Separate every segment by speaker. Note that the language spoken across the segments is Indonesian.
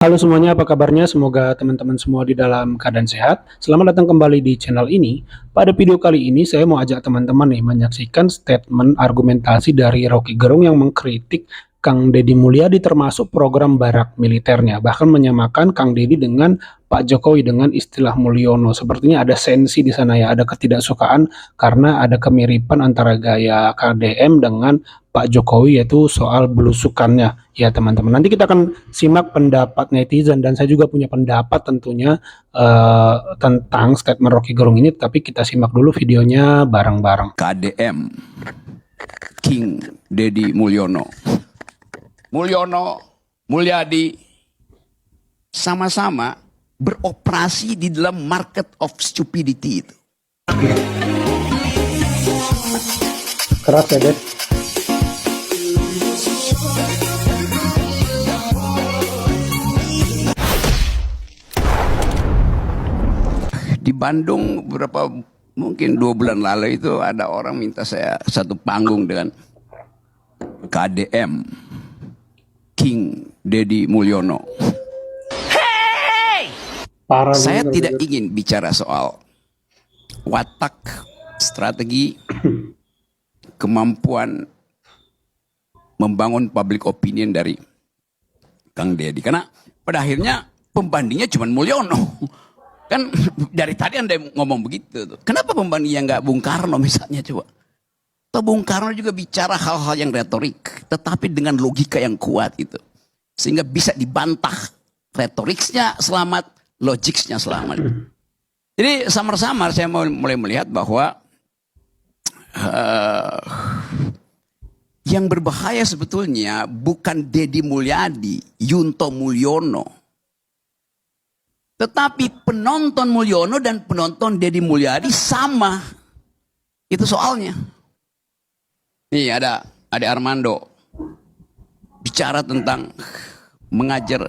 Speaker 1: Halo semuanya, apa kabarnya? Semoga teman-teman semua di dalam keadaan sehat. Selamat datang kembali di channel ini. Pada video kali ini saya mau ajak teman-teman nih menyaksikan statement argumentasi dari Rocky Gerung yang mengkritik Kang Deddy Mulyadi termasuk program barak militernya, bahkan menyamakan Kang Deddy dengan Pak Jokowi dengan istilah Mulyono. Sepertinya ada sensi di sana ya, ada ketidaksukaan karena ada kemiripan antara gaya KDM dengan Pak Jokowi yaitu soal belusukannya. Ya teman-teman, nanti kita akan simak pendapat netizen dan saya juga punya pendapat tentunya tentang statement Rocky Gerung ini, tapi kita simak dulu videonya bareng-bareng.
Speaker 2: KDM King Deddy Mulyono. Mulyadi sama-sama beroperasi di dalam market of stupidity itu.
Speaker 1: Keras ya, Dad.
Speaker 2: Di Bandung mungkin 2 bulan lalu itu ada orang minta saya satu panggung dengan KDM King Deddy Mulyono.
Speaker 1: Parah
Speaker 2: Saya
Speaker 1: nih,
Speaker 2: tidak ingin bicara soal watak, strategi, kemampuan membangun public opinion dari Kang Deddy. Karena pada akhirnya pembandingnya cuma Mulyono. Kan dari tadi Anda ngomong begitu. Kenapa pembandingnya nggak Bung Karno misalnya coba? Atau Bung Karno juga bicara hal-hal yang retorik, tetapi dengan logika yang kuat gitu. Sehingga bisa dibantah retoriknya selamat, logiknya selamat. Jadi samar-samar saya mulai melihat bahwa yang berbahaya sebetulnya bukan Deddy Mulyadi, Yunto Mulyono. Tetapi penonton Mulyono dan penonton Deddy Mulyadi sama. Itu soalnya. Nih ada Armando bicara tentang mengajar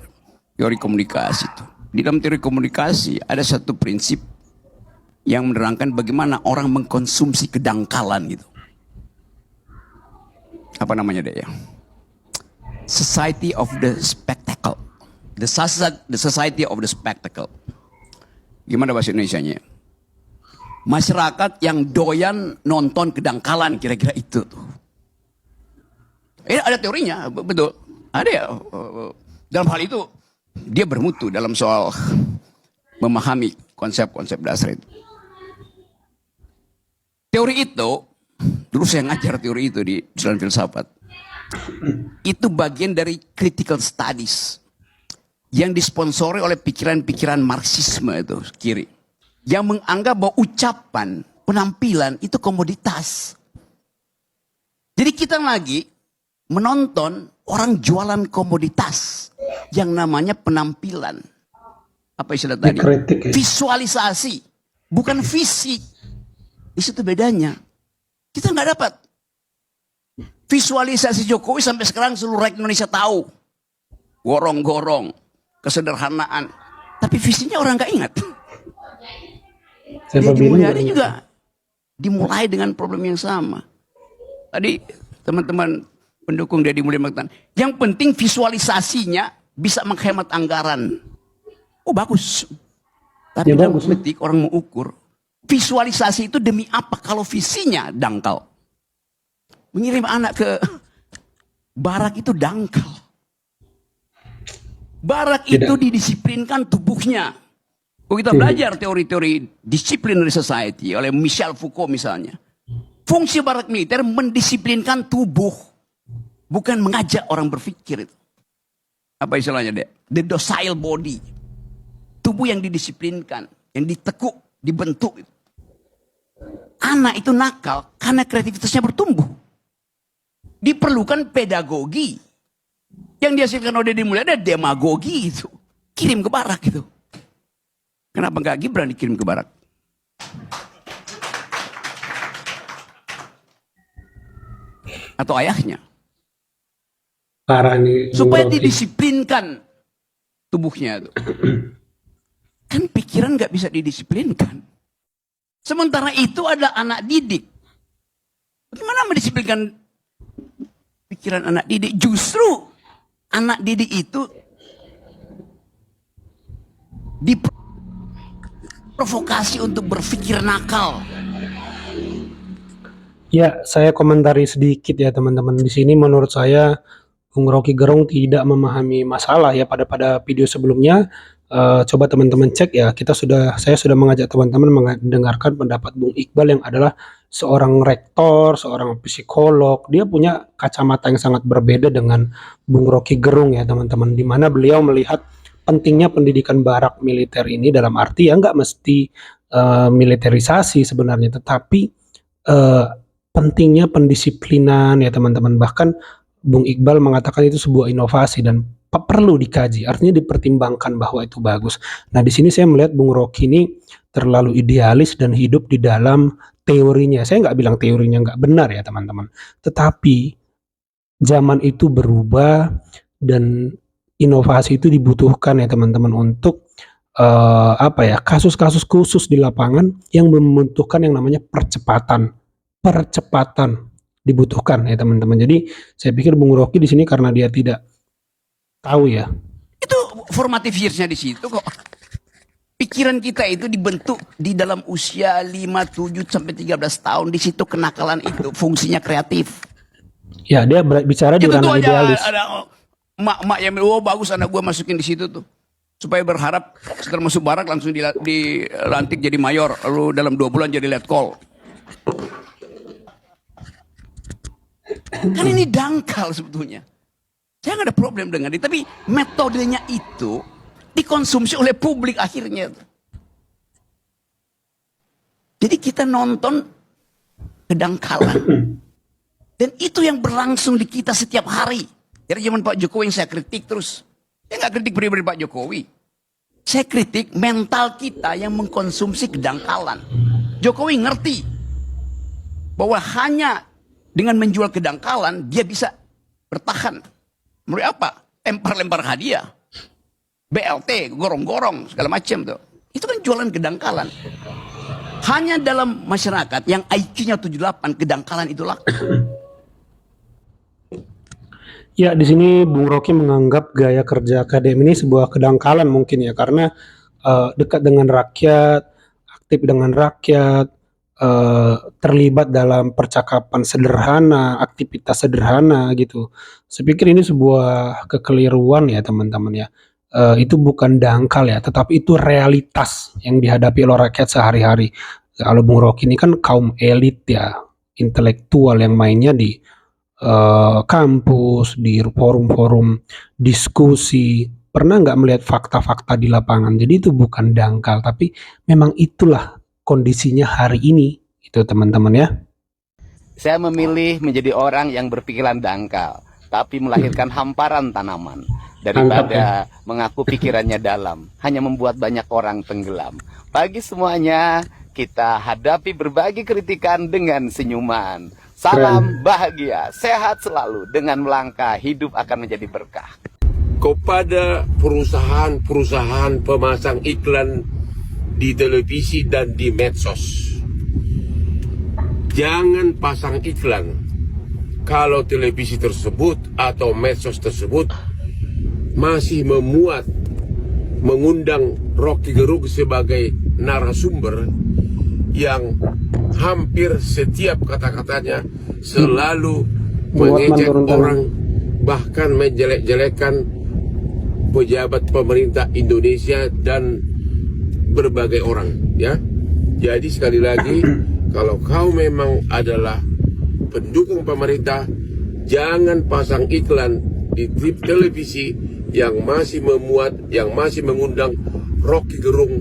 Speaker 2: teori komunikasi itu. Di dalam teori komunikasi ada satu prinsip yang menerangkan bagaimana orang mengkonsumsi kedangkalan gitu. Apa namanya deh ya? Society of the spectacle. The society of the spectacle. Gimana bahasa Indonesianya? Masyarakat yang doyan nonton kedangkalan, kira-kira itu tuh. Ada teorinya, betul. Ada ya. Dalam hal itu dia bermutu dalam soal memahami konsep-konsep dasar itu. Teori itu, dulu saya ngajar teori itu di jurusan filsafat. Itu bagian dari critical studies yang disponsori oleh pikiran-pikiran Marxisme itu kiri. Yang menganggap bahwa ucapan, penampilan itu komoditas. Jadi kita lagi menonton orang jualan komoditas yang namanya penampilan. Apa istilah tadi?
Speaker 1: Dikritik, ya?
Speaker 2: Visualisasi, bukan fisik. Di situ bedanya. Kita nggak dapat. Visualisasi Jokowi sampai sekarang seluruh rakyat Indonesia tahu. Gorong-gorong, kesederhanaan. Tapi visinya orang nggak ingat. Deddy Mulyadi juga dimulai dengan problem yang sama. Tadi teman-teman pendukung Deddy Mulyadi mengatakan, yang penting visualisasinya bisa menghemat anggaran. Oh bagus. Tapi dalam politik orang mengukur visualisasi itu demi apa kalau visinya dangkal. Mengirim anak ke barak itu dangkal. Barak itu didisiplinkan tubuhnya. Kalau kita belajar teori-teori disciplinary society oleh Michel Foucault misalnya. Fungsi barak militer mendisiplinkan tubuh. Bukan mengajak orang berpikir itu. Apa istilahnya deh? The docile body. Tubuh yang didisiplinkan. Yang ditekuk, dibentuk. Anak itu nakal karena kreativitasnya bertumbuh. Diperlukan pedagogi. Yang dihasilkan oleh Deddy Mulyadi ada demagogi itu. Kirim ke barak itu. Kenapa nggak Gibran dikirim ke barak? Atau ayahnya?
Speaker 1: Parah nih.
Speaker 2: Supaya didisiplinkan tubuhnya itu. Kan pikiran nggak bisa didisiplinkan. Sementara itu ada anak didik. Bagaimana mendisiplinkan pikiran anak didik? Justru anak didik itu diprovokasi untuk berpikir nakal.
Speaker 1: Ya, saya komentari sedikit ya teman-teman. Di sini menurut saya Bung Rocky Gerung tidak memahami masalah ya pada video sebelumnya. Coba teman-teman cek ya. Saya sudah mengajak teman-teman mendengarkan pendapat Bung Iqbal yang adalah seorang rektor, seorang psikolog. Dia punya kacamata yang sangat berbeda dengan Bung Rocky Gerung ya teman-teman. Di mana beliau melihat pentingnya pendidikan barak militer ini dalam arti ya nggak mesti militerisasi sebenarnya, tetapi eh, pentingnya pendisiplinan ya teman-teman. Bahkan Bung Iqbal mengatakan itu sebuah inovasi dan perlu dikaji, artinya dipertimbangkan bahwa itu bagus. Nah, di sini saya melihat Bung Rocky ini terlalu idealis dan hidup di dalam teorinya. Saya nggak bilang teorinya nggak benar ya teman-teman, tetapi zaman itu berubah dan inovasi itu dibutuhkan ya teman-teman untuk kasus-kasus khusus di lapangan yang membutuhkan yang namanya percepatan dibutuhkan ya teman-teman. Jadi saya pikir Bung Rocky di sini karena dia tidak tahu ya.
Speaker 2: Itu formative years-nya di situ kok. Pikiran kita itu dibentuk di dalam usia 5, 7 sampai 13 tahun. Di situ kenakalan itu fungsinya kreatif.
Speaker 1: Ya, dia bicara di ranah idealis.
Speaker 2: Ada mak-mak yang bagus anak gue masukin di situ tuh. Supaya berharap setelah masuk barak langsung dilantik jadi mayor. Lalu dalam 2 bulan jadi letkol. Kan ini dangkal sebetulnya. Saya nggak ada problem dengan itu, tapi metodenya itu dikonsumsi oleh publik akhirnya. Jadi kita nonton kedangkalan. Dan itu yang berlangsung di kita setiap hari. Dari zaman Pak Jokowi yang saya kritik terus. Saya nggak kritik pribadi Pak Jokowi. Saya kritik mental kita yang mengkonsumsi kedangkalan. Jokowi ngerti bahwa hanya dengan menjual kedangkalan dia bisa bertahan. Menurut apa? Lempar-lempar hadiah. BLT, gorong-gorong, segala macam tuh. Itu kan jualan kedangkalan. Hanya dalam masyarakat yang IQ-nya 78, kedangkalan itu laku.
Speaker 1: Ya, di sini Bung Rocky menganggap gaya kerja KDM ini sebuah kedangkalan mungkin ya, karena dekat dengan rakyat, aktif dengan rakyat, terlibat dalam percakapan sederhana, aktivitas sederhana gitu. Saya pikir ini sebuah kekeliruan ya teman-teman ya. Itu bukan dangkal ya, tetapi itu realitas yang dihadapi oleh rakyat sehari-hari. Kalau Bung Rocky ini kan kaum elit ya, intelektual yang mainnya di kampus, di forum-forum diskusi, pernah nggak melihat fakta-fakta di lapangan. Jadi itu bukan dangkal, tapi memang itulah kondisinya hari ini, itu teman-teman ya.
Speaker 3: Saya memilih menjadi orang yang berpikiran dangkal, tapi melahirkan hamparan tanaman. Daripada mengaku pikirannya dalam, hanya membuat banyak orang tenggelam. Pagi semuanya, kita hadapi berbagai kritikan dengan senyuman. Salam bahagia, sehat selalu. Dengan melangkah, hidup akan menjadi berkah.
Speaker 4: Kepada perusahaan-perusahaan pemasang iklan di televisi dan di medsos, jangan pasang iklan kalau televisi tersebut atau medsos tersebut masih mengundang Rocky Gerung sebagai narasumber yang hampir setiap kata-katanya selalu mengejek orang, bahkan menjelek-jelekan pejabat pemerintah Indonesia dan berbagai orang ya. Jadi sekali lagi, kalau kau memang adalah pendukung pemerintah, jangan pasang iklan di televisi yang masih mengundang Rocky Gerung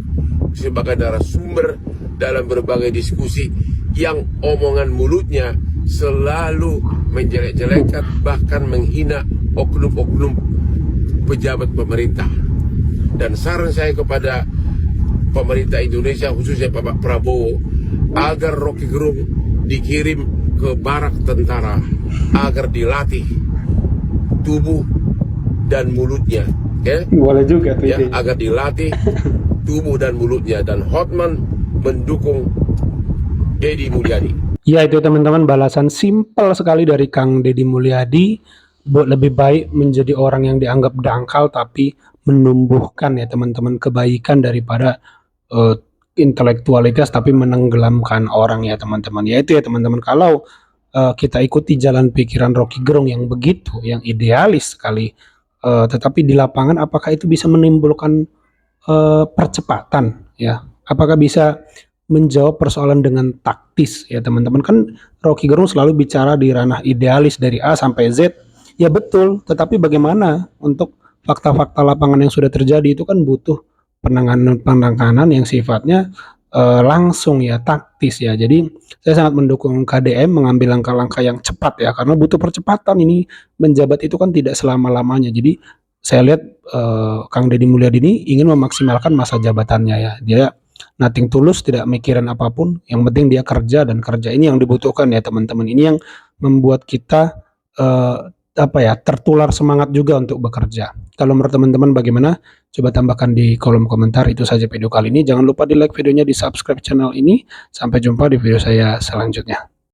Speaker 4: sebagai narasumber dalam berbagai diskusi yang omongan mulutnya selalu menjelek-jelekan bahkan menghina oknum-oknum pejabat pemerintah. Dan saran saya kepada pemerintah Indonesia, khususnya Pak Prabowo, agar Rocky Gerung dikirim ke barak tentara agar dilatih tubuh dan mulutnya, ya.
Speaker 1: Boleh juga tuh
Speaker 4: ya, agar dilatih tubuh dan mulutnya. Dan Hotman mendukung Deddy Mulyadi.
Speaker 1: Ya, itu teman-teman balasan simpel sekali dari Kang Deddy Mulyadi. Lebih baik menjadi orang yang dianggap dangkal tapi menumbuhkan ya teman-teman kebaikan daripada eh, intelektualitas tapi menenggelamkan orang ya teman-teman. Yaitu ya teman-teman, kalau kita ikuti jalan pikiran Rocky Gerung yang begitu, yang idealis sekali, tetapi di lapangan apakah itu bisa menimbulkan percepatan ya? Apakah bisa menjawab persoalan dengan taktis ya teman-teman? Kan Rocky Gerung selalu bicara di ranah idealis dari A sampai Z. Ya betul, tetapi bagaimana untuk fakta-fakta lapangan yang sudah terjadi itu kan butuh penanganan yang sifatnya langsung ya, taktis ya. Jadi saya sangat mendukung KDM mengambil langkah-langkah yang cepat ya, karena butuh percepatan. Ini menjabat itu kan tidak selama-lamanya. Jadi saya lihat Kang Deddy Mulyadi ini ingin memaksimalkan masa jabatannya ya. Dia nothing tulus, tidak mikirin apapun. Yang penting dia kerja, dan kerja ini yang dibutuhkan ya teman-teman. Ini yang membuat kita tertular semangat juga untuk bekerja. Kalau menurut teman-teman bagaimana? Coba tambahkan di kolom komentar. Itu saja video kali ini. Jangan lupa di like videonya, di subscribe channel ini. Sampai jumpa di video saya selanjutnya.